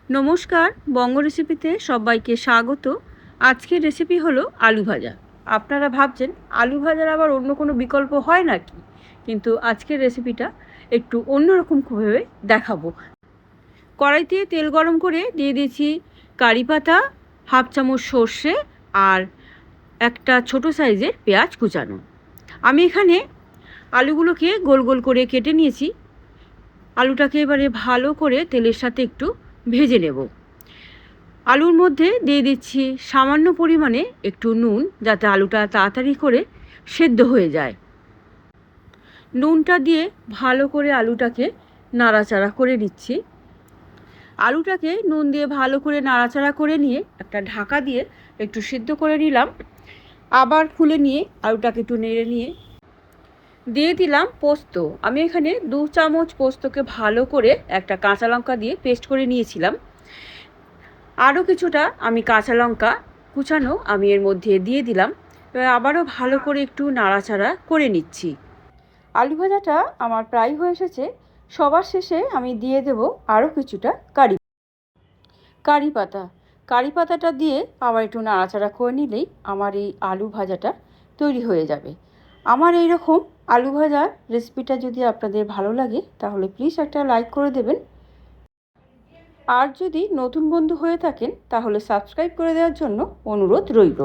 নমস্কার, বঙ্গ রেসিপিতে সবাইকে স্বাগত। আজকের রেসিপি হলো আলু ভাজা। আপনারা ভাবছেন আলু ভাজার আবার অন্য কোনো বিকল্প হয় নাকি? কিন্তু আজকের রেসিপিটা একটু অন্যরকমভাবে দেখাবো। কড়াইতে তেল গরম করে দিয়ে দিয়েছি কারি পাতা, হাফ চামচ সর্ষে আর একটা ছোট সাইজের পেঁয়াজ কুচানো। আমি এখানে আলুগুলোকে গোল গোল করে কেটে নিয়েছি। আলুটাকে এবারে ভালো করে তেলের সাথে একটু ভেজে নেব। আলুর মধ্যে দিয়ে দিচ্ছি সামান্য পরিমাণে একটু নুন, যাতে আলুটা তাড়াতাড়ি করে সেদ্ধ হয়ে যায়। নুনটা দিয়ে ভালো করে আলুটাকে নাড়াচাড়া করে নিচ্ছি। আলুটাকে নুন দিয়ে ভালো করে নাড়াচাড়া করে নিয়ে একটা ঢাকা দিয়ে একটু সিদ্ধ করে নিলাম। আবার খুলে নিয়ে আলুটাকে একটু নেড়ে নিয়ে দিয়ে দিলাম পোস্ত। আমি এখানে 2 চামচ পোস্তকে ভালো করে একটা কাঁচা লঙ্কা দিয়ে পেস্ট করে নিয়েছিলাম। আরও কিছুটা আমি কাঁচা লঙ্কা কুচানো আমি এর মধ্যে দিয়ে দিলাম। এবার আবারও ভালো করে একটু নাড়াচাড়া করে নিচ্ছি। আলু ভাজাটা আমার প্রায় হয়ে এসেছে। সবার শেষে আমি দিয়ে দেব আরও কিছুটা কারি পাতা। কারি পাতাটা দিয়ে আবার একটু নাড়াচাড়া করে নিলেই আমার এই আলু ভাজাটা তৈরি হয়ে যাবে। আমার এই রকম আলু ভাজার রেসিপিটা যদি আপনাদের ভালো লাগে তাহলে প্লিজ একটা লাইক করে দেবেন। আর যদি নতুন বন্ধু হয়ে থাকেন তাহলে সাবস্ক্রাইব করে দেওয়ার জন্য অনুরোধ রইল।